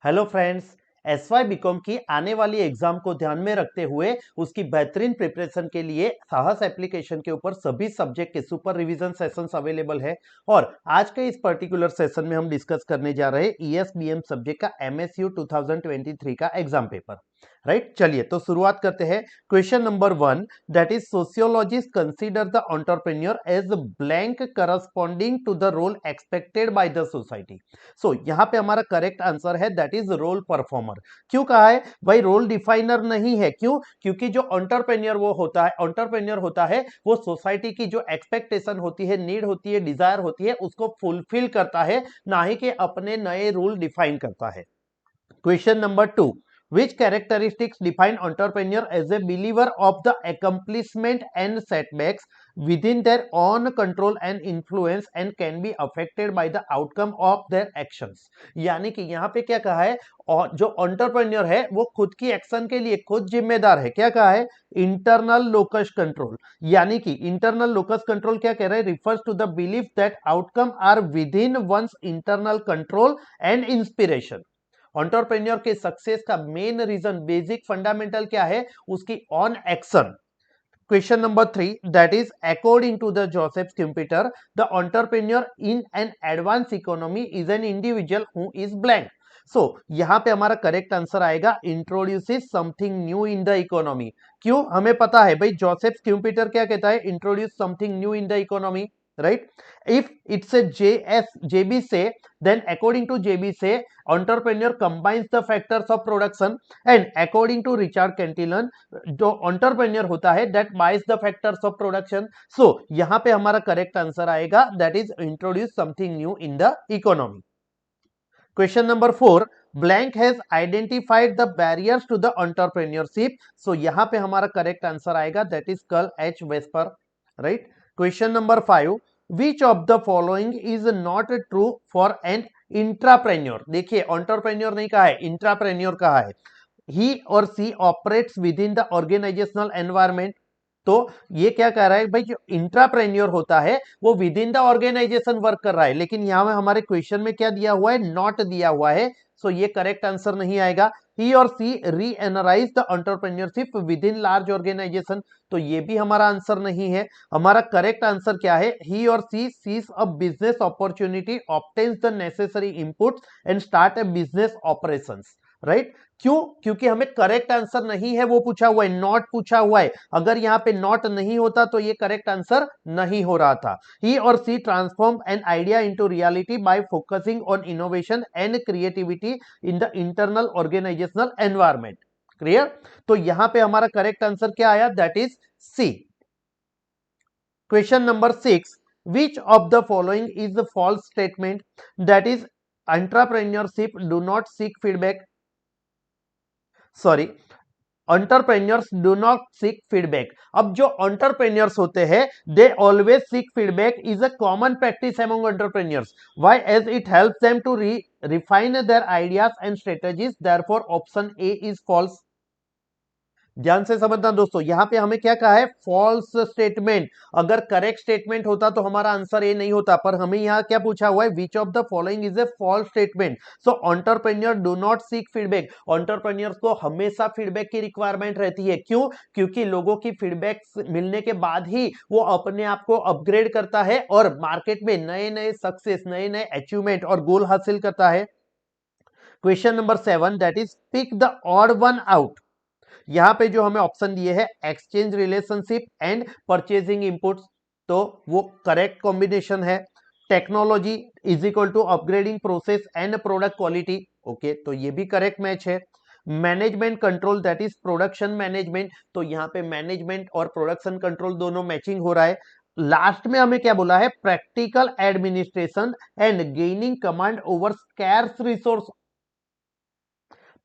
Hello friends. SY BCom की आने वाली एग्जाम को ध्यान में रखते हुए उसकी बेहतरीन प्रिपरेशन के लिए साहस एप्लीकेशन के ऊपर सभी सब्जेक्ट के सुपर रिवीजन सेशंस अवेलेबल है। और आज के इस पर्टिकुलर सेशन में हम डिस्कस करने जा रहे हैं ईएसबीएम सब्जेक्ट का एमएसयू 2023 का एग्जाम पेपर। राइट, चलिए तो शुरुआत करते हैं। Question number 1, that is sociologist consider the entrepreneur as blank corresponding to the role expected by the society. So यहाँ पे हमारा करेक्ट आंसर है दैट इज रोल परफॉर्मर। क्यों कहा है भाई? रोल डिफाइनर नहीं है। क्यों? क्योंकि जो एंटरप्रेन्योर होता है वो सोसाइटी की जो एक्सपेक्टेशन होती है, नीड होती है, डिजायर होती है, उसको फुलफिल करता है, ना ही कि अपने नए रूल डिफाइन करता है। Question number 2, which characteristics define entrepreneur as a believer of the accomplishment and setbacks within their own control and influence and can be affected by the outcome of their actions। यानी कि यहाँ पे क्या कहा है, और जो एंटरप्रेन्योर है वो खुद की एक्शन के लिए खुद जिम्मेदार है। क्या कहा है? Internal locus control. यानी कि इंटरनल लोकस कंट्रोल क्या कह रहा है? Refers to the belief that outcome are within one's internal control and inspiration. Entrepreneur के सक्सेस का मेन रीजन, बेसिक फंडामेंटल क्या है? उसकी own action. Question number 3, that is according to the Joseph Schumpeter the entrepreneur in an advanced economy is an individual who is blank. So यहां पे हमारा correct answer आएगा introduces something new in the economy. क्यों? हमें पता है भाई, Joseph स्किम्पिटर क्या कहता है? Introduce something new in the economy. right, if it's a JB say, then according to JB say entrepreneur combines the factors of production, and according to Richard Cantillon जो entrepreneur होता है that buys the factors of production। so यहां पे हमारा correct answer आएगा that is introduce something new in the economy। Question number 4, blank has identified the barriers to the entrepreneurship. So यहां पे हमारा करेक्ट आंसर आएगा that is Karl H Vesper. Right. Question number 5, which of the following is not true for an intrapreneur. देखिए, entrepreneur नहीं कहा है, intrapreneur कहा है। ही और she operates within the organisational environment. तो ये क्या कह रहा है भाई? जो इंट्राप्रेन्योर होता है वो within the organisation work कर रहा है, लेकिन यहां हमारे क्वेश्चन में क्या दिया हुआ है? नॉट दिया हुआ है। सो ये करेक्ट आंसर नहीं आएगा। ही और she reanalyse the entrepreneurship within large organisation. तो ये भी हमारा आंसर नहीं है। हमारा करेक्ट आंसर क्या है? ही और she sees a business opportunity, obtains the necessary inputs and start a business operations. Right. क्यों? क्योंकि हमें करेक्ट आंसर नहीं है वो पूछा हुआ है, नॉट पूछा हुआ है। अगर यहां पे नॉट नहीं होता तो ये करेक्ट आंसर नहीं हो रहा था। ही और she transform an idea into reality by focusing on innovation and creativity in the internal organizational environment. Clear? तो यहां पे हमारा करेक्ट आंसर क्या आया? That is C. Question number 6, which of the following is the false statement? That is entrepreneurship do not seek feedback, sorry, entrepreneurs do not seek feedback. अब जो entrepreneurs होते हैं they always seek feedback is a common practice among entrepreneurs. Why? As it helps them to refine their ideas and strategies. Therefore option A is false. ध्यान से समझना दोस्तों, यहां पे हमें क्या कहा है? False statement. अगर करेक्ट स्टेटमेंट होता तो हमारा आंसर ए नहीं होता, पर हमें यहां क्या पूछा हुआ है? Which of the following is a false statement. So entrepreneur do not seek feedback. Entrepreneurs को हमेशा फीडबैक की रिक्वायरमेंट रहती है। क्यों? क्योंकि लोगों की फीडबैक मिलने के बाद ही वो अपने आप को अपग्रेड करता है और मार्केट में नए नए सक्सेस, नए नए अचीवमेंट और गोल हासिल करता है। Question number 7, that is pick the odd one out. यहां पे जो हमें ऑप्शन दिए हैं exchange relationship and purchasing inputs, तो वो करेक्ट कॉम्बिनेशन है। Technology is equal to upgrading process and product quality. Okay, तो ये भी करेक्ट मैच है। Management control that is production management. तो यहां पे मैनेजमेंट और प्रोडक्शन कंट्रोल दोनों मैचिंग हो रहा है। लास्ट में हमें क्या बोला है? Practical administration and gaining command over scarce resource.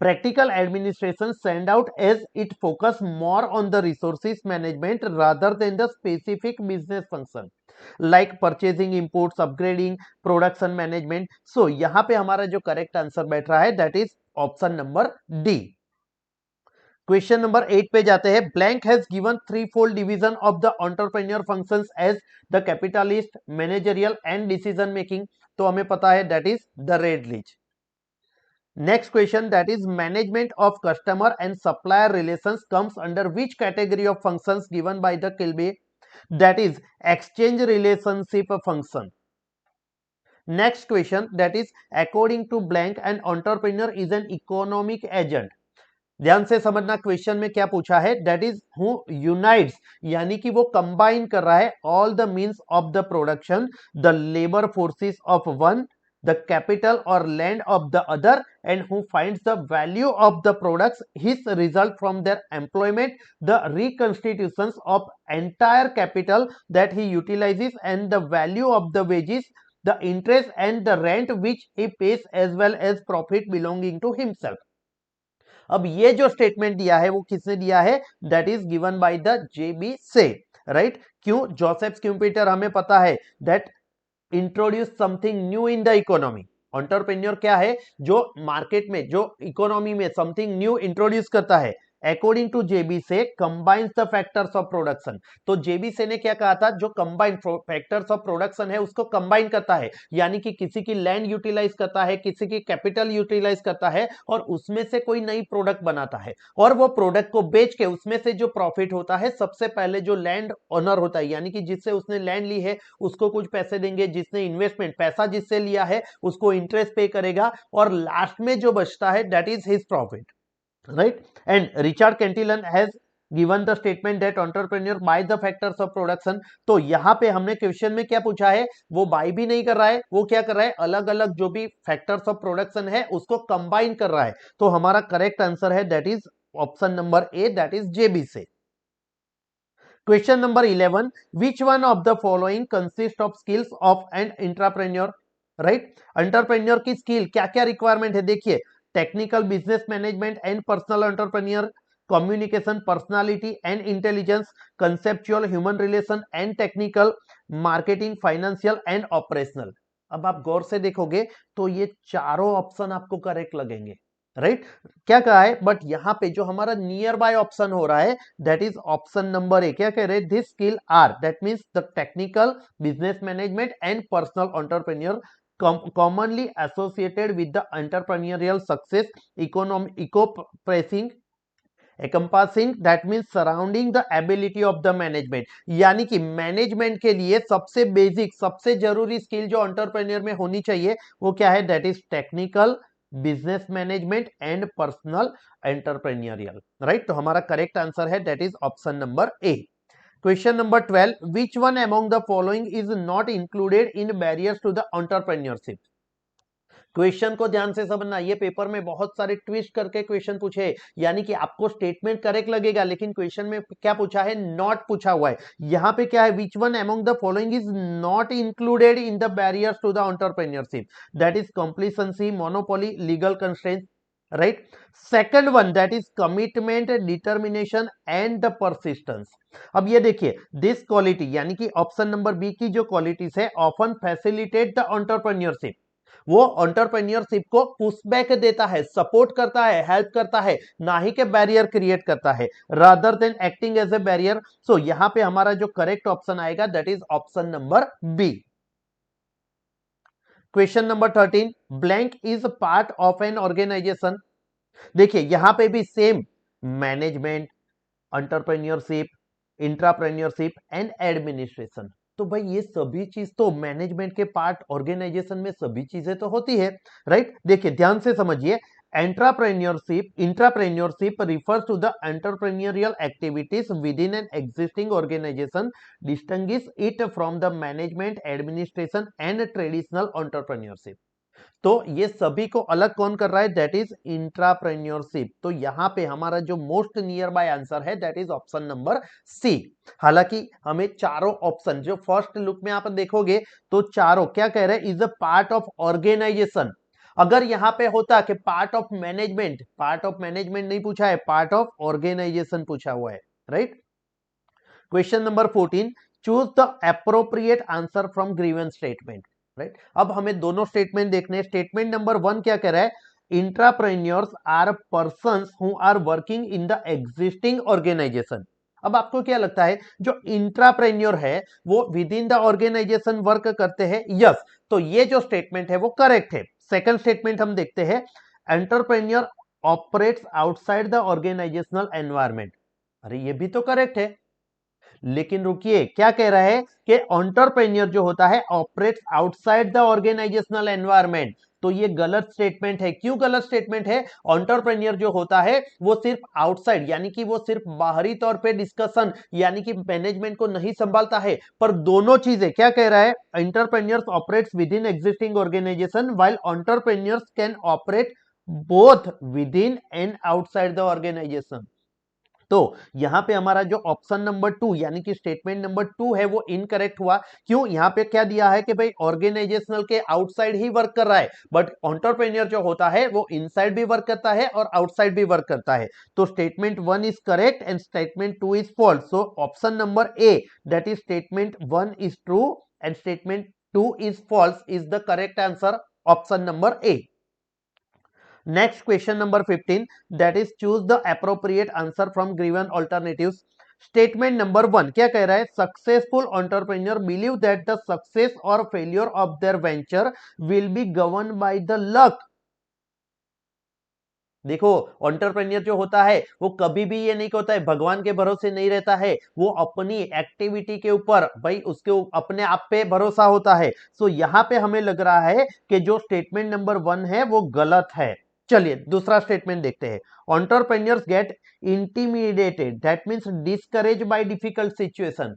Practical administration stand out as it focus more on the resources management rather than the specific business function like purchasing inputs, upgrading, production management। So यहाँ पे हमारा जो correct answer बैठ रहा है that is option number D। Question number 8 पे जाते हैं। Blank has given three fold division of the entrepreneur functions as the capitalist, managerial and decision making. तो हमें पता है that is the Redlich. Next question, that is management of customer and supplier relations comes under which category of functions given by the Kilby? That is exchange relationship function. Next question, that is according to blank an entrepreneur is an economic agent. ध्यान से समझना question में क्या पूछा है, that is who unites, यानी कि वो कंबाइन कर रहा है all the means of the production, the labour forces of one, the capital और land of the other, and who finds the value of the products his result from their employment, the reconstitution of entire capital that he utilises and the value of the wages, the interest and the rent which he pays as well as profit belonging to himself. अब ये जो statement दिया है वो किसने दिया है, that is given by the JB Say, right. क्यों, जोसेफ स्किम्पिटर हमें पता है that introduce something new in the economy. Entrepreneur क्या है, जो मार्केट में, जो इकोनॉमी में समथिंग न्यू इंट्रोड्यूस करता है। अकॉर्डिंग टू जेबी से combines the factors of production, तो जेबी से ने क्या कहा था, जो कंबाइंड फैक्टर्स ऑफ प्रोडक्शन है उसको कंबाइन करता है, यानी कि किसी की लैंड यूटिलाइज करता है, किसी की कैपिटल यूटिलाइज करता है और उसमें से कोई नई प्रोडक्ट बनाता है, और वो प्रोडक्ट को बेच के उसमें से जो प्रॉफिट होता है सबसे पहले जो लैंड ओनर होता है, यानी कि जिससे उसने लैंड ली है उसको कुछ पैसे देंगे, जिसने इन्वेस्टमेंट पैसा जिससे लिया है उसको इंटरेस्ट पे करेगा, और लास्ट में जो बचता है that is his profit, right? And Richard Cantillon has given the statement that entrepreneur buy the factors of production। तो यहां पे हमने क्वेश्चन में क्या पूछा है, वो बाय भी नहीं कर रहा है, वो क्या कर रहा है, अलग अलग जो भी फैक्टर्स ऑफ प्रोडक्शन है उसको कंबाइन कर रहा है। तो हमारा करेक्ट आंसर है that is option number A, that इज जेबी से। Question number 11, which one of the following consist of skills of an entrepreneur, right. Entrepreneur की स्किल क्या क्या रिक्वायरमेंट है, देखिए, technical business management and personal entrepreneur, communication personality and intelligence, conceptual human relation and technical, marketing financial and operational. अब आप गौर से देखोगे तो ये चारों ऑप्शन आपको करेक्ट लगेंगे, राइट। क्या कहा है, बट यहां पे जो हमारा नियर बाय ऑप्शन हो रहा है that is option number A. क्या कह रहे हैं, this skill are, that means the technical business management and personal entrepreneur commonly associated with the entrepreneurial success, encompassing that means surrounding the ability of the management, यानी कि management के लिए सबसे basic सबसे जरूरी स्किल जो एंटरप्रेन्योर में होनी चाहिए वो क्या है, that is technical business management and personal entrepreneurial, right. तो हमारा करेक्ट आंसर है that is option number A. Question number 12, which one among the following is not included in barriers to the entrepreneurship? Question को ध्यान से समझना, ये paper में बहुत सारे ट्विस्ट करके क्वेश्चन पूछे, यानी कि आपको स्टेटमेंट करेक्ट लगेगा लेकिन क्वेश्चन में क्या पूछा है, नॉट पूछा हुआ है। यहां पे क्या है, which one among the following is not included in the barriers to the entrepreneurship, that is complacency, monopoly, legal constraint, right. Second one that is commitment, determination and the persistence. अब ये देखिए, दिस क्वालिटी यानी कि option number B की जो qualities है, often facilitate the entrepreneurship, वो entrepreneurship को पुशबैक देता है, सपोर्ट करता है, हेल्प करता है, ना ही के बैरियर क्रिएट करता है, rather than acting as a barrier. So यहां पे हमारा जो करेक्ट ऑप्शन आएगा that is option number B. Question number 13, blank is part of an organization. देखिए यहां पे भी same, management, entrepreneurship, intrapreneurship and administration. तो भाई ये सभी चीज तो मैनेजमेंट के पार्ट, ऑर्गेनाइजेशन में सभी चीजें तो होती है, राइट। देखिए ध्यान से समझिए, इंट्राप्रेन्योरशिप refers to the entrepreneurial activities within an existing organization, distinguish it from the management, administration and traditional entrepreneurship। तो ये सभी को अलग कौन कर रहा है, दैट इज इंट्राप्रेन्योरशिप। तो यहां पे हमारा जो मोस्ट नियर बाय आंसर है that is option number C. हालांकि हमें चारों ऑप्शन जो फर्स्ट लुक में आप देखोगे तो चारों क्या कह रहे हैं, is a part of organisation. अगर यहां पे होता कि part of management, part of management नहीं पूछा है, पार्ट ऑफ ऑर्गेनाइजेशन पूछा हुआ है, right. Question number 14, choose the appropriate answer from grievance statement, right. अब हमें दोनों स्टेटमेंट देखने हैं। स्टेटमेंट नंबर 1 क्या कह रहा है, intrapreneurs are persons who are working in the existing organization. अब आपको क्या लगता है, जो इंट्राप्रेन्योर है वो within the organisation work करते हैं, यस। तो ये जो स्टेटमेंट है वो करेक्ट है। सेकंड स्टेटमेंट हम देखते हैं, entrepreneur operates outside the organisational environment. अरे ये भी तो करेक्ट है, लेकिन रुकिए, क्या कह रहा है कि एंटरप्रेन्योर जो होता है operates outside the organisational environment. तो ये गलत स्टेटमेंट है। क्यों गलत स्टेटमेंट है? एंटरप्रेन्योर जो होता है वो सिर्फ आउटसाइड यानी कि वो सिर्फ बाहरी तौर पे डिस्कशन यानी कि मैनेजमेंट को नहीं संभालता है, पर दोनों चीजें, क्या कह रहा है, entrepreneurs operates within existing organisation while entrepreneurs can operate both within and outside the organisation. तो यहां पे हमारा जो ऑप्शन नंबर 2 यानी कि स्टेटमेंट नंबर 2 है वो इनकरेक्ट हुआ। क्यों? यहां पे क्या दिया है कि भाई ऑर्गेनाइजेशनल के आउटसाइड ही वर्क कर रहा है, बट एंटरप्रेन्योर जो होता है वो इनसाइड भी वर्क करता है और आउटसाइड भी वर्क करता है। तो statement 1 is correct and statement 2 is false. So option number A, that is statement 1 is true and statement 2 is false, is the correct answer, option number A. Next, question number 15, that is choose the appropriate answer from given alternatives. Statement number 1 क्या कह रहा है? Successful entrepreneur believe that the success or failure of their venture will be governed by the luck. देखो, entrepreneur जो होता है वो कभी भी ये नहीं होता है भगवान के भरोसे नहीं रहता है, वो अपनी एक्टिविटी के ऊपर भाई उसके अपने आप पे भरोसा होता है। सो यहां पे हमें लग रहा है कि जो स्टेटमेंट नंबर 1 है वो गलत है। चलिए दूसरा स्टेटमेंट देखते हैं। Entrepreneurs get intimidated, that means discourage by difficult situation.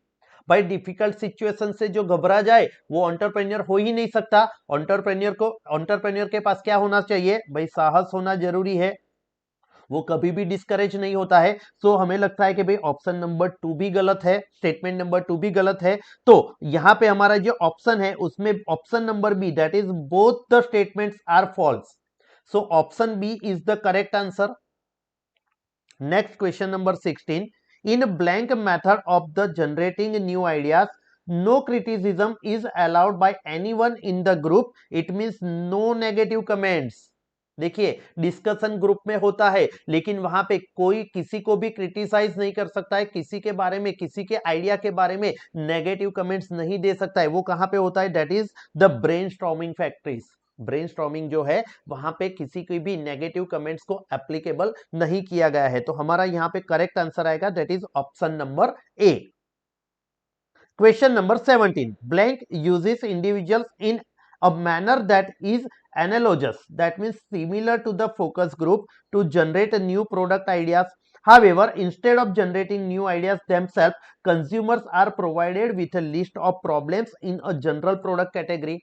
भाई डिफिकल्ट सिचुएशन से जो घबरा जाए वो एंटरप्रेन्योर हो ही नहीं सकता। एंटरप्रेन्योर के पास क्या होना चाहिए भाई? साहस होना जरूरी है, वो कभी भी डिस्करेज नहीं होता है। सो हमें लगता है कि भाई ऑप्शन नंबर 2 भी गलत है, स्टेटमेंट नंबर 2 भी गलत है। तो यहां पे हमारा जो ऑप्शन है उसमें option number B, that is both the statements are false. So option B is the correct answer. Next, question number 16. In blank method of the generating new ideas, no criticism is allowed by anyone in the group. It means no negative comments. देखिए, discussion group में होता है लेकिन वहां पे कोई किसी को भी क्रिटिसाइज नहीं कर सकता है, किसी के बारे में, किसी के आइडिया के बारे में नेगेटिव कमेंट्स नहीं दे सकता है। वो कहां पे होता है? That is the brainstorming factories. Brainstorming जो है वहां पे किसी के भी नेगेटिव कमेंट्स को एप्लीकेबल नहीं किया गया है। तो हमारा यहां पे करेक्ट आंसर आएगा, that is option number A. Question number 17, blank uses individuals in a manner that is analogous, that means similar to the focus group, to generate a new product ideas. However, instead of generating new ideas themselves, consumers are provided with a list of problems in a general product category.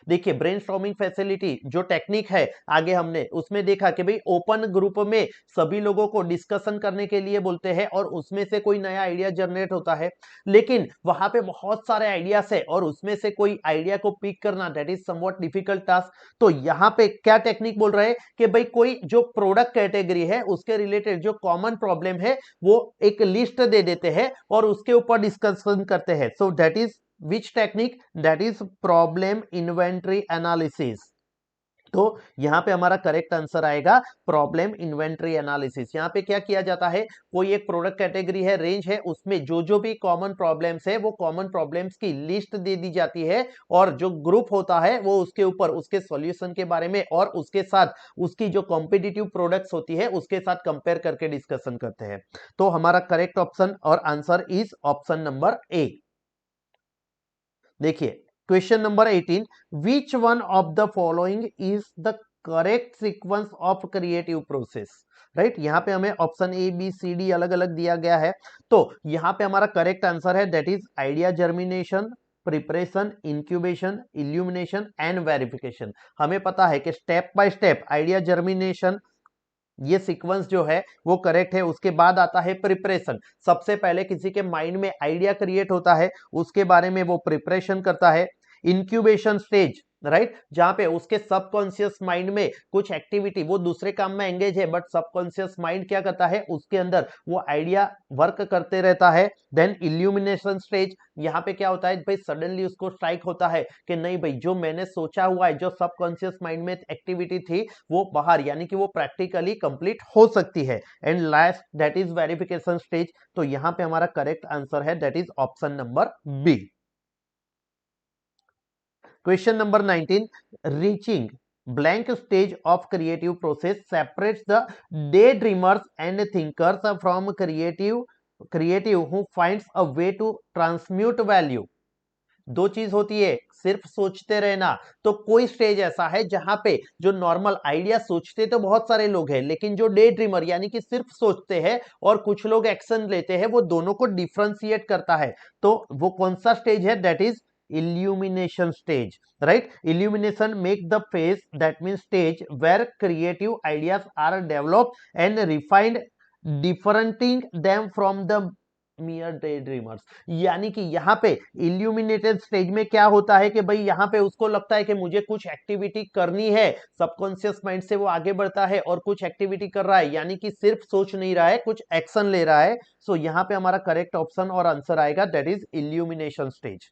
देखिए, brainstorming facility जो technique है आगे हमने उसमें देखा कि भाई open group में सभी लोगों को डिस्कशन करने के लिए बोलते हैं और उसमें से कोई नया आइडिया जनरेट होता है, लेकिन वहां पे बहुत सारे आइडियाज है और उसमें से कोई आइडिया को पिक करना that is somewhat difficult task. तो यहाँ पे क्या टेक्निक बोल रहे हैं कि भाई कोई जो प्रोडक्ट कैटेगरी है उसके रिलेटेड जो कॉमन प्रॉब्लम है वो एक लिस्ट दे देते हैं और उसके ऊपर डिस्कशन करते हैं। So that is which technique? That is problem inventory analysis. तो यहां पे हमारा करेक्ट आंसर आएगा प्रॉब्लम इन्वेंटरी एनालिसिस। यहां पे क्या किया जाता है, कोई एक प्रोडक्ट कैटेगरी है, रेंज है, उसमें जो जो भी कॉमन प्रॉब्लम्स है वो कॉमन प्रॉब्लम्स की लिस्ट दे दी जाती है और जो ग्रुप होता है वो उसके ऊपर उसके सॉल्यूशन के बारे में और उसके साथ उसकी जो कॉम्पिटिटिव प्रोडक्ट्स होती है उसके साथ कंपेयर करके डिस्कशन करते हैं। तो हमारा करेक्ट ऑप्शन और answer is option number A. देखिए, question number 18, which one of the following is the correct sequence of creative process? Right, यहां पे हमें option A B C D अलग अलग दिया गया है। तो यहां पे हमारा करेक्ट आंसर है that is idea germination, preparation, incubation, illumination and verification. हमें पता है कि step by step idea germination ये सीक्वेंस जो है वो करेक्ट है। उसके बाद आता है प्रिपरेशन, सबसे पहले किसी के माइंड में आइडिया क्रिएट होता है उसके बारे में वो प्रिपरेशन करता है। इंक्यूबेशन स्टेज, राइट, जहां पे उसके सबकॉन्शियस माइंड में कुछ एक्टिविटी, वो दूसरे काम में एंगेज है बट सबकॉन्शियस माइंड क्या करता है, उसके अंदर वो आइडिया वर्क करते रहता है। देन इल्यूमिनेशन स्टेज, यहाँ पे क्या होता है भाई, सडनली उसको स्ट्राइक होता है कि नहीं भाई जो मैंने सोचा हुआ है, जो सबकॉन्शियस माइंड में एक्टिविटी थी वो बाहर यानी कि वो प्रैक्टिकली कंप्लीट हो सकती है। And last that is verification stage. तो यहाँ पे हमारा करेक्ट आंसर है that is option number B. Question number 19, reaching blank stage of creative process separates the daydreamers and thinkers from creative who finds a way to transmute value. दो चीज होती है, सिर्फ सोचते रहना, तो कोई स्टेज ऐसा है जहां पे जो नॉर्मल आइडिया सोचते तो बहुत सारे लोग हैं, लेकिन जो डे ड्रीमर यानी कि सिर्फ सोचते हैं और कुछ लोग एक्शन लेते हैं, वो दोनों को डिफ्रेंशिएट करता है. तो वो कौन सा स्टेज है? That is illumination stage, right? Illumination make the phase, that means stage where creative ideas are developed and refined, differentiating them from the mere daydreamers. यानी कि यहाँ पे इल्यूमिनेटेड स्टेज में क्या होता है कि भाई यहाँ पे उसको लगता है कि मुझे कुछ एक्टिविटी करनी है, सबकॉन्शियस माइंड से वो आगे बढ़ता है और कुछ एक्टिविटी कर रहा है, यानी कि सिर्फ सोच नहीं रहा है, कुछ एक्शन ले रहा है. सो यहाँ पे हमारा करेक्ट ऑप्शन और आंसर आएगा, that is illumination stage.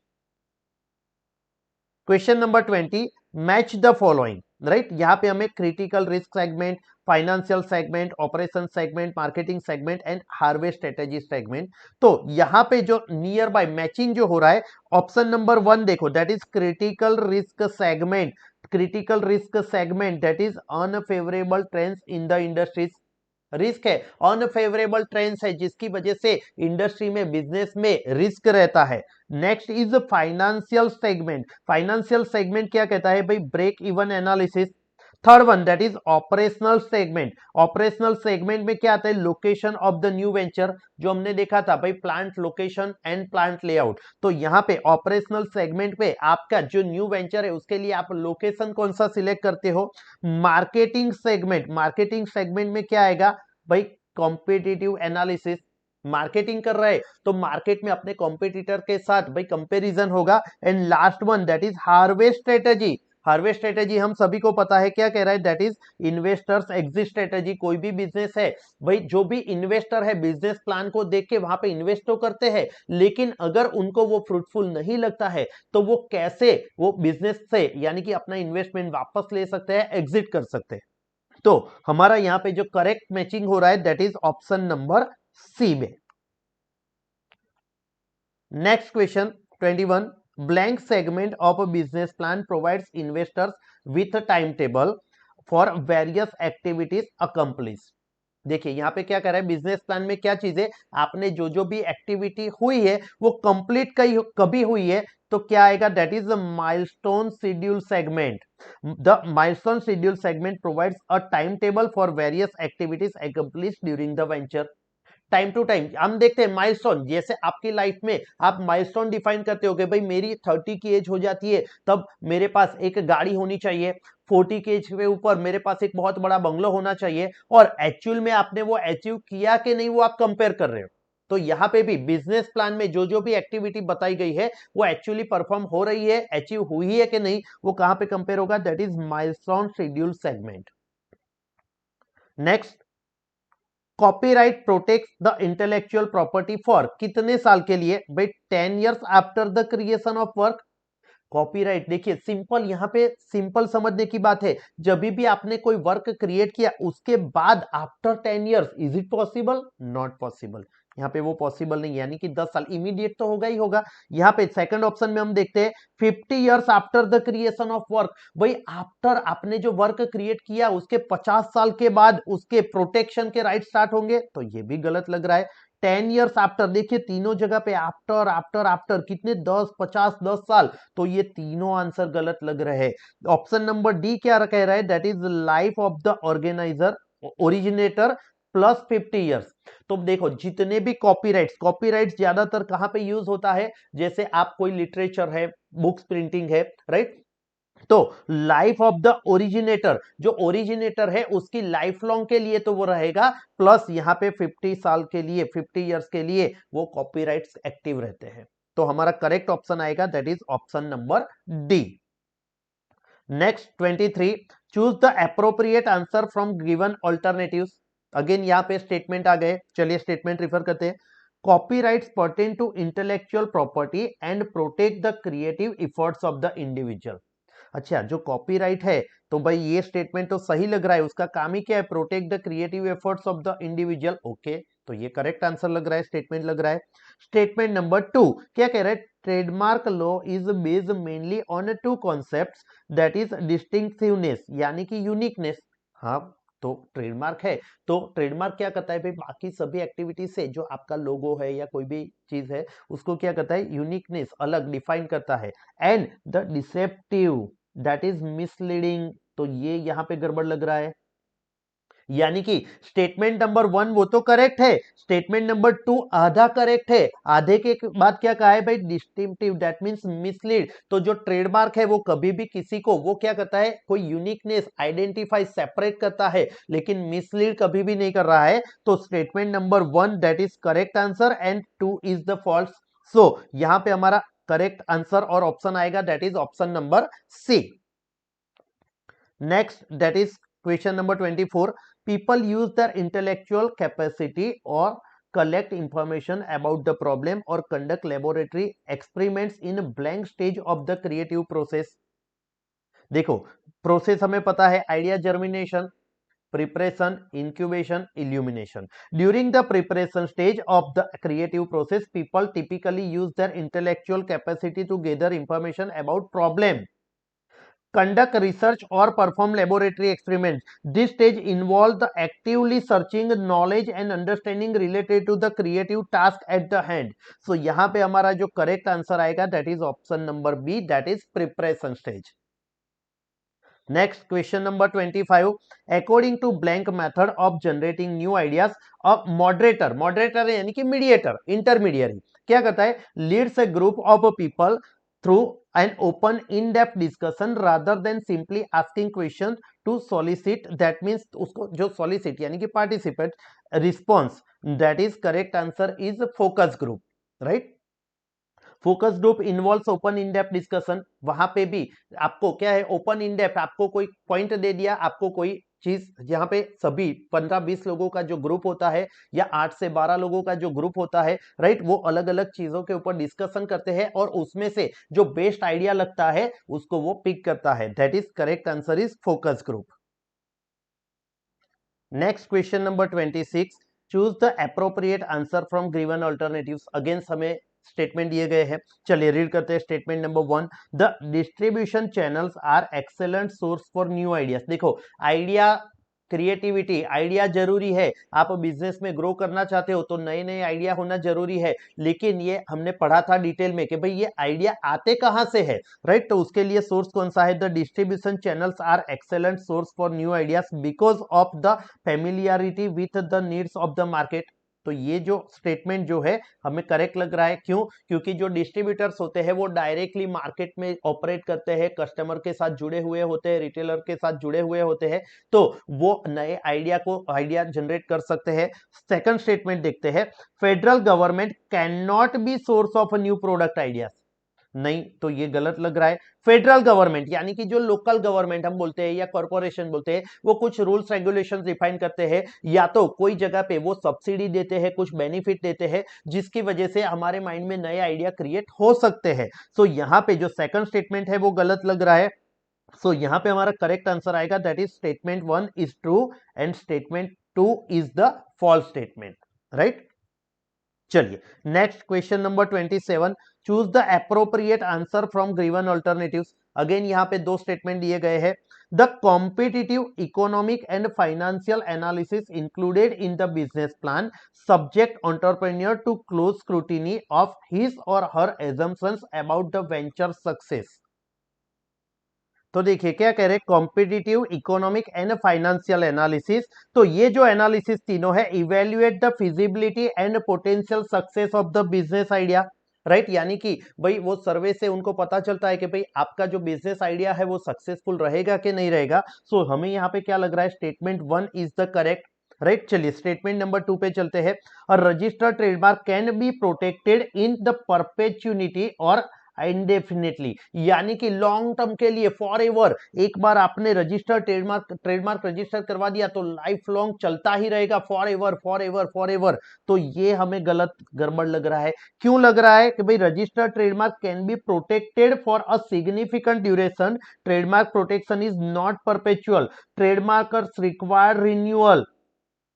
Question number 20, match the following, right? यहां पे हमें critical risk segment, financial segment, operation segment, marketing segment and harvest strategy segment. तो यहां पे जो नियर बाय मैचिंग जो हो रहा है, ऑप्शन नंबर 1 देखो, that is critical risk segment. Critical risk segment, that is unfavourable trends in the industries. Risk है, अनफेवरेबल ट्रेंड्स है, जिसकी वजह से इंडस्ट्री में, बिजनेस में रिस्क रहता है. Next is financial segment. Financial segment क्या कहता है भाई? Break even analysis. Third one, that is operational segment. Operational segment में क्या आता है? Location of the new venture, जो हमने देखा था भाई, plant location and plant layout. तो यहाँ पे ऑपरेशनल सेगमेंट पे आपका जो न्यू वेंचर है उसके लिए आप लोकेशन कौन सा सिलेक्ट करते हो. Marketing segment. मार्केटिंग सेगमेंट में क्या आएगा भाई? Competitive analysis. मार्केटिंग कर रहे हैं तो मार्केट में अपने कॉम्पिटिटर के साथ भाई कंपैरिजन होगा. And last one, that is harvest strategy. Harvest strategy हम सभी को पता है क्या कह रहा है, that is investors exit strategy. कोई भी बिजनेस है भाई, जो भी इन्वेस्टर है बिजनेस प्लान को देख के वहां पे इन्वेस्ट तो करते हैं, लेकिन अगर उनको वो फ्रूटफुल नहीं लगता है तो वो कैसे वो बिजनेस से यानी कि अपना इन्वेस्टमेंट वापस ले सकते हैं, एग्जिट कर सकते हैं. तो हमारा यहां पे जो करेक्ट मैचिंग हो रहा है, that is option number C में. Next question 21, blank segment of a business plan provides investors with a timetable for various activities accomplished. देखिए यहां पे क्या कर रहा है, बिजनेस प्लान में क्या चीज है, आपने जो जो भी एक्टिविटी हुई है वो कंप्लीट कभी हुई है, तो क्या आएगा? That is the milestone schedule segment. The milestone schedule segment provides a timetable for various activities accomplished during the venture. Time to time हम देखते हैं माइलस्टोन, जैसे आपकी लाइफ में आप माइलस्टोन डिफाइन करते हो कि भाई मेरी 30 की एज हो जाती है तब मेरे पास एक गाड़ी होनी चाहिए, 40 की एज के ऊपर मेरे पास एक बहुत बड़ा बंगलो होना चाहिए, और एक्चुअल में आपने वो अचीव किया कि नहीं वो आप कंपेयर कर रहे हो. तो यहाँ पे भी बिजनेस प्लान में जो जो भी एक्टिविटी बताई गई है वो एक्चुअली परफॉर्म हो रही है, अचीव हुई है कि नहीं, वो कहां पे कंपेयर होगा? That is milestone schedule segment. Next, copyright protect the intellectual property for कितने साल के लिए भाई? 10 years after the creation of work. Copyright देखिए सिंपल, यहां पे सिंपल समझने की बात है, जब भी आपने कोई वर्क क्रिएट किया उसके बाद after 10 years, is it possible? Not possible. यहाँ पे वो पॉसिबल नहीं, यानी कि 10 साल इमीडिएट तो होगा ही होगा. यहाँ पे सेकंड ऑप्शन में हम देखते हैं 50 years after the creation of work. भाई आफ्टर आपने जो वर्क क्रिएट किया उसके 50 साल के बाद उसके प्रोटेक्शन के राइट स्टार्ट होंगे, तो ये भी गलत लग रहा है. 10 years आफ्टर, देखिए तीनों जगह पे आफ्टर आफ्टर आफ्टर कितने 10 50 10 साल, तो ये तीनों आंसर गलत लग रहे हैं. ऑप्शन नंबर डी क्या कह रहा है? That is life of the organiser originator plus 50 years. तो देखो जितने भी कॉपीराइट्स ज्यादातर कहां पे यूज होता है, जैसे आप कोई लिटरेचर है, बुक्स प्रिंटिंग है, राइट? तो लाइफ ऑफ द ओरिजिनेटर, जो ओरिजिनेटर है उसकी लाइफ लॉन्ग के लिए तो वो रहेगा, प्लस यहाँ पे 50 साल के लिए, 50 इयर्स के लिए वो कॉपीराइट्स एक्टिव रहते हैं. तो हमारा करेक्ट ऑप्शन आएगा, that is option number D. Next 23, choose the appropriate answer from given alternatives. Again यहाँ पे स्टेटमेंट आ गए, चलिए स्टेटमेंट रिफर करते हैं. Copyrights pertain to intellectual property and protect the creative efforts of the individual. अच्छा, जो copyright है तो भाई ये स्टेटमेंट तो सही लग रहा है, उसका काम ही क्या है? Protect the creative efforts of the individual. Okay, तो ये करेक्ट आंसर लग रहा है, स्टेटमेंट लग रहा है। स्टेटमेंट नंबर 2 क्या कह रहा है? Trademark law is based mainly on two concepts, that is distinctiveness यानी कि यूनिकनेस। हाँ, तो ट्रेडमार्क है तो ट्रेडमार्क क्या करता है भाई? बाकी सभी एक्टिविटी से जो आपका लोगो है या कोई भी चीज है उसको क्या करता है? यूनिकनेस, अलग डिफाइन करता है। And the deceptive that is misleading, तो ये यहां पे गड़बड़ लग रहा है। यानी कि स्टेटमेंट नंबर 1 वो तो करेक्ट है, स्टेटमेंट नंबर 2 आधा करेक्ट है। आधे के बाद क्या कहा है भाई? Distinctive that means mislead. तो जो ट्रेडमार्क है वो कभी भी किसी को वो क्या करता है? कोई यूनिकनेस आइडेंटिफाई सेपरेट करता है, लेकिन मिसलीड कभी भी नहीं कर रहा है। तो statement number 1 that is correct answer and 2 is the false. So यहां पे हमारा करेक्ट आंसर और ऑप्शन आएगा that is option number C. Next, that is question number 24. People use their intellectual capacity or collect information about the problem or conduct laboratory experiments in a blank stage of the creative process. देखो, process हमें पता है, idea germination, preparation, incubation, illumination. During the preparation stage of the creative process, people typically use their intellectual capacity to gather information about problem, conduct research or perform laboratory experiments. This stage involves the actively searching knowledge and understanding related to the creative task at the hand. So यहाँ पे हमारा जो correct answer आएगा that is option number B, that is preparation stage. Next question number 25. According to blank method of generating new ideas, a moderator यानी कि mediator, intermediary क्या करता है? Leads a group of people through an open in-depth discussion rather than simply asking questions to solicit, that means उसको जो solicit यानी कि participate response, that is correct answer is focus group, right? Focus group involves open in depth discussion. वहां पे भी आपको क्या है? ओपन इन डेप्थ, आपको कोई पॉइंट दे दिया, आपको कोई चीज, यहाँ पे सभी 15-20 लोगों का जो ग्रुप होता है या 8 से 12 लोगों का जो ग्रुप होता है, राइट, वो अलग अलग चीजों के ऊपर डिस्कशन करते हैं और उसमें से जो बेस्ट आइडिया लगता है उसको वो पिक करता है। That is correct answer is focus group. Next question number 26. Choose the appropriate answer from given alternatives. Again हमें स्टेटमेंट दिए गए हैं, चलिए रीड करते हैं। Statement number 1, the distribution channels are excellent source for new ideas. देखो, idea, creativity, idea जरूरी है। आप बिजनेस में ग्रो करना चाहते हो तो नए नए आइडिया होना जरूरी है, लेकिन ये हमने पढ़ा था डिटेल में कि भाई ये आइडिया आते कहां से है, राइट? तो उसके लिए सोर्स कौन सा है? The distribution channels are excellent source for new ideas because of the familiarity with the needs of the market. तो ये जो स्टेटमेंट जो है हमें करेक्ट लग रहा है। क्यों? क्योंकि जो डिस्ट्रीब्यूटर्स होते हैं वो डायरेक्टली मार्केट में ऑपरेट करते हैं, कस्टमर के साथ जुड़े हुए होते हैं, रिटेलर के साथ जुड़े हुए होते हैं, तो वो नए आइडिया जनरेट कर सकते हैं। सेकंड स्टेटमेंट देखते हैं, federal government can not be source of new product ideas. नहीं, तो ये गलत लग रहा है। फेडरल गवर्नमेंट यानी कि जो लोकल गवर्नमेंट हम बोलते हैं या कॉर्पोरेशन बोलते हैं, वो कुछ रूल्स रेगुलेशंस डिफाइन करते हैं, या तो कोई जगह पे वो सब्सिडी देते हैं, कुछ बेनिफिट देते हैं, जिसकी वजह से हमारे माइंड में नए आइडिया क्रिएट हो सकते हैं। सो यहाँ पे जो सेकंड स्टेटमेंट है वो गलत लग रहा है। सो यहाँ पे हमारा करेक्ट आंसर आएगा that is statement 1 is true and statement 2 is the false statement, right? चलिए next question number 27. Choose the appropriate answer from given alternatives. Again यहाँ पे दो स्टेटमेंट दिए गए हैं। The competitive economic and financial analysis included in the business plan subject entrepreneur to close scrutiny of his or her assumptions about the venture success. तो देखिए क्या कह रहे हैं, competitive economic and financial analysis. तो ये जो एनालिसिस तीनों है, evaluate the feasibility and potential success of the business idea, right? यानी कि भाई वो सर्वे से उनको पता चलता है कि भाई आपका जो बिजनेस आइडिया है वो सक्सेसफुल रहेगा कि नहीं रहेगा। सो हमें यहाँ पे क्या लग रहा है? Statement 1 is the correct, right? चलिए स्टेटमेंट नंबर 2 पे चलते हैं। Registered trademark can be protected in the perpetuity or indefinitely, यानी कि लॉन्ग टर्म के लिए, फॉर एवर। एक बार आपने रजिस्टर ट्रेडमार्क रजिस्टर करवा दिया तो लाइफ लॉन्ग चलता ही रहेगा, for ever for ever for ever. तो ये हमें गलत, गड़बड़ लग रहा है। क्यों लग रहा है? कि भाई register trademark can be protected for a significant duration, trademark protection is not perpetual, trademarks require renewal,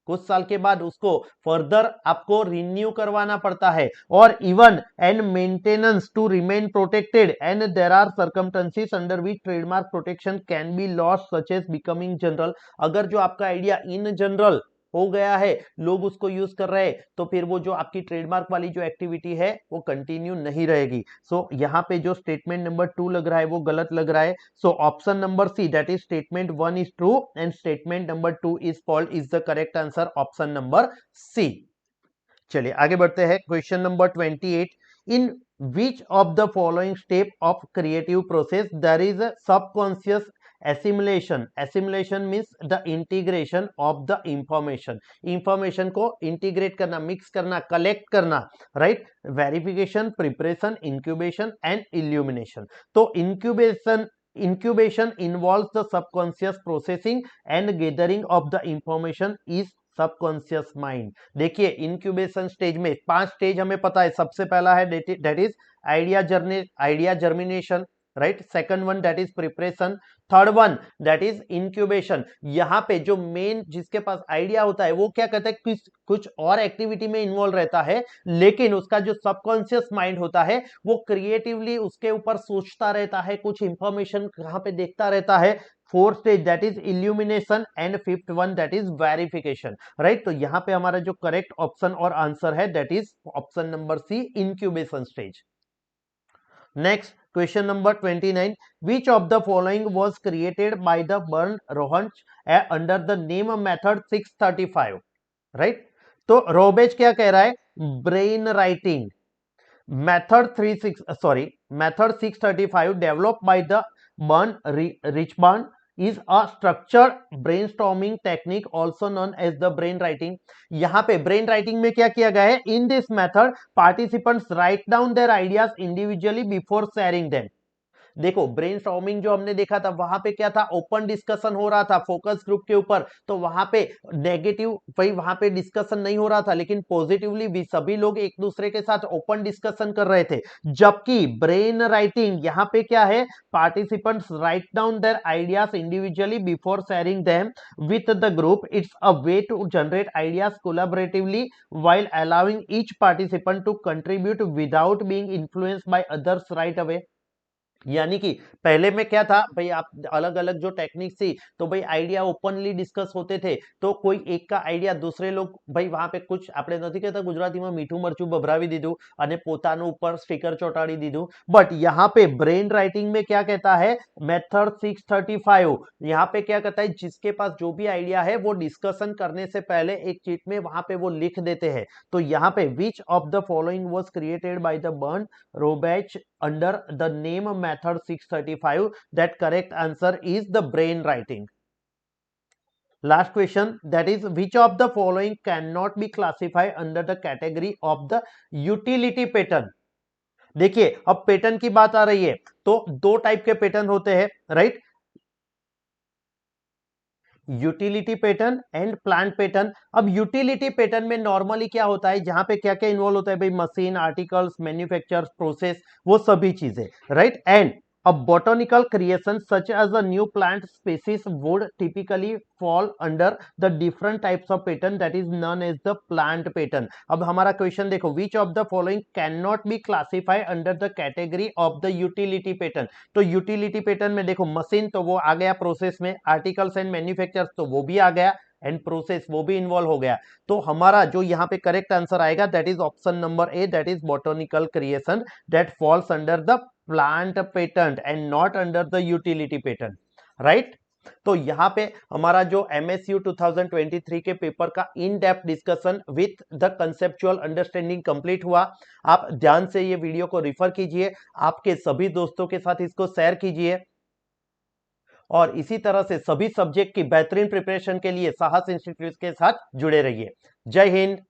कुछ साल के बाद उसको फर्दर आपको रिन्यू करवाना पड़ता है, और even and maintenance to remain protected and there are circumstances under which trademark protection can be lost such as becoming general. अगर जो आपका आइडिया इन जनरल हो गया है, लोग उसको यूज कर रहे हैं, तो फिर वो जो आपकी ट्रेडमार्क वाली जो एक्टिविटी है वो कंटिन्यू नहीं रहेगी। सो यहाँ पे जो स्टेटमेंट नंबर 2 लग रहा है वो गलत लग रहा है। So option number C that is statement 1 is true and statement number 2 is false is the correct answer, option number C. चलिए आगे बढ़ते हैं, question number 28। In which of the following step of creative process there is a subconscious assimilation. Assimilation means the integration of the information को integrate करना, mix करना, collect करना, right. Verification, preparation, incubation and illumination. तो incubation involves the subconscious processing and gathering of the information is subconscious mind. देखिए incubation stage में 5 stage हमें पता है। सबसे पहला है that is idea germination, right. Second one that is preparation, third one that is incubation. यहाँ पे जो मेन जिसके पास आइडिया होता है वो क्या कहता है, कुछ और एक्टिविटी में इन्वॉल्व रहता है, लेकिन उसका जो सबकॉन्शियस माइंड होता है वो क्रिएटिवली उसके ऊपर सोचता रहता है, कुछ इंफॉर्मेशन कहाँ पे देखता रहता है। Fourth stage that is illumination and fifth one that is verification, right. तो यहाँ पे हमारा जो करेक्ट ऑप्शन और आंसर है that is option number C, incubation stage. Next question number 29। Which of the following was created by the Bernd Rohrbach under the name method 635, right. तो Rohrbach क्या कह रहा है, brain writing method 635 developed by the Bernd रिचबर्न is a structured brainstorming technique also known as the brain writing। यहाँ पे brain writing में क्या किया गया है, in this method participants write down their ideas individually before sharing them. देखो brainstorming जो हमने देखा था वहां पे क्या था, ओपन डिस्कशन हो रहा था फोकस ग्रुप के ऊपर, तो वहां पे नेगेटिव भाई वहां पे डिस्कशन नहीं हो रहा था, लेकिन पॉजिटिवली भी सभी लोग एक दूसरे के साथ ओपन डिस्कशन कर रहे थे। जबकि ब्रेन राइटिंग यहाँ पे क्या है, participants write down their ideas individually before sharing them with the group. It's a way to generate ideas collaboratively while allowing each participant to contribute without being influenced by others right away। यानी कि पहले में क्या था भाई, आप अलग अलग जो टेक्निक थी तो भाई आइडिया ओपनली डिस्कस होते थे, तो कोई एक का आइडिया दूसरे लोग भाई वहां पे कुछ આપણે નથી કહેતા ગુજરાતીમાં મીઠું મરચું ભભરાવી દીધું અને પોતાનું ઉપર સ્ટીકર ચોંટાડી દીધું। बट यहाँ पे ब्रेन राइटिंग में क्या कहता है, मेथड 635 यहाँ पे क्या कहता है, जिसके पास जो भी आइडिया है वो डिस्कशन करने से पहले एक चीट में वहां पे वो लिख देते हैं। तो यहाँ पे which of the following was created by the Bernd Rohrbach under the name method 635, that correct answer is the brain writing। last question that is which of the following cannot be classified under the category of the utility pattern। देखिए अब pattern की बात आ रही है तो दो type के pattern होते हैं, right. Utility pattern and plant pattern. अब यूटिलिटी पैटर्न में नॉर्मली क्या होता है, जहां पे क्या क्या इन्वॉल्व होता है भाई, मशीन, आर्टिकल्स, मैन्युफैक्चर, प्रोसेस, वो सभी चीजें, right. And a botanical creation such as a new plant species would typically fall under the different types of pattern that is known as the plant pattern। अब हमारा question देखो, which of the following cannot be classified under the category of the utility pattern। तो utility pattern में देखो machine तो वो आ गया process में, आर्टिकल्स एंड मैन्युफैक्चर्स तो वो भी आ गया, एंड प्रोसेस वो भी इन्वॉल्व हो गया। तो हमारा जो यहाँ पे करेक्ट आंसर आएगा that is option number A, that is botanical creation that falls under the plant patent and not under the utility patent, right. तो यहाँ पे हमारा जो MSU 2023 के पेपर का in depth discussion with the conceptual understanding complete हुआ। आप ध्यान से ये वीडियो को रिफर कीजिए, आपके सभी दोस्तों के साथ इसको शेयर कीजिए, और इसी तरह से सभी सब्जेक्ट की बेहतरीन प्रिपरेशन के लिए साहस इंस्टीट्यूट के साथ जुड़े रहिए। जय हिंद।